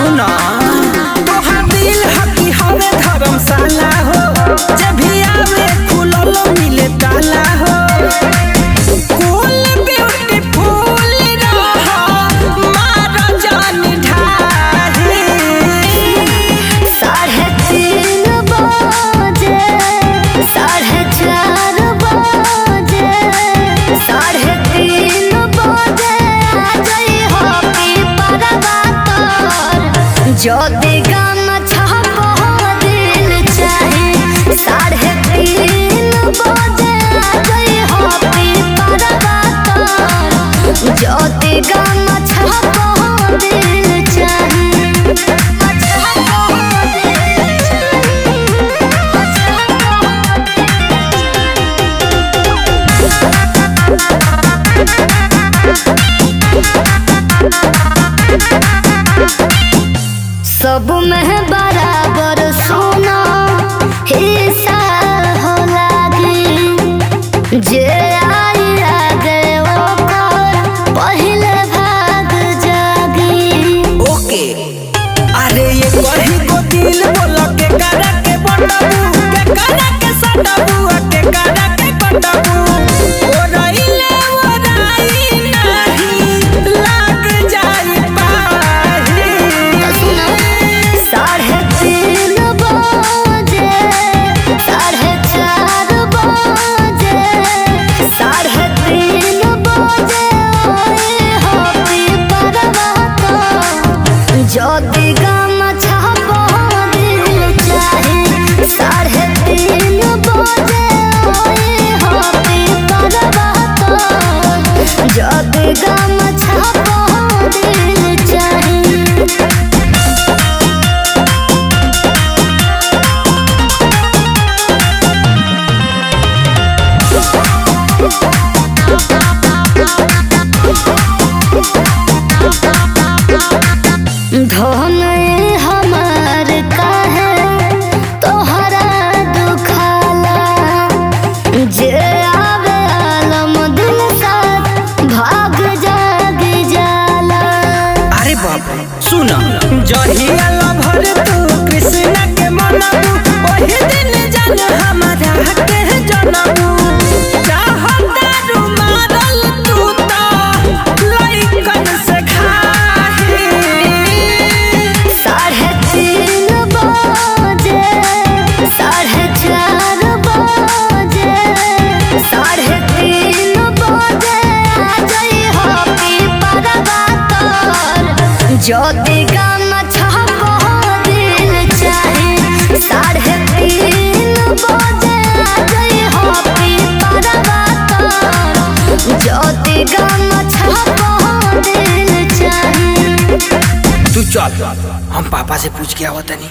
सुना तोहार दिल हकी हवे धर्मशाला हो, जे भी आवे खुलल मिले ताला हो। कूल ब्यूटीफुल रहा मारा जान ढाही। 3:30 बजे 4:30 बजे 3:30 बजे आ जाई हो पीपरवा तोर ज्योति गाना छाप दिल चाहे। 3:30 बजे आ जाई हो पीपरवा तोर ज्योति गाना छाप दिल चाहे। सब में बराबर सोना हिस्सा हो लागी, जे आई आगे ओकर पहले भाग जागी। ओके अरे ये कहीं को दिल बोल के करा के बंडबू के करा के सटबू के करा के बंडबू ओ रइले ओ राई नहीं लाग जाई पाही। 3:30 बजे 4:30 बजे 3:30 बजे ओए हो पीपरवा तोर ज्योति गाना छाप दिल चाहे। 3:30 बजे ओए हो पीपरवा तोर ज्योति गाना छाप दिल चाहे। धन हमार काहे तोहरा दुखाला, जे आवे आलम दिल साथ भाग जाग जाला। अरे बाप रे सुना जहिया लभर तू कृष्ण के मनबू ओही दिन जान हमारा के जनबू। चाहता रू मारल तू तो लइकन से खाही। 3:30 बजे 4:30 बजे 3:30 बजे आ जाई हो पीपरवा तोर ज्योति गाना छाप दिल चाहे। 3:30 बजे आ जाई हो पीपरवा तोर ज्योति गाना छाप दिल चाहे। तू चल हम पापा से पूछ के आवत नहीं।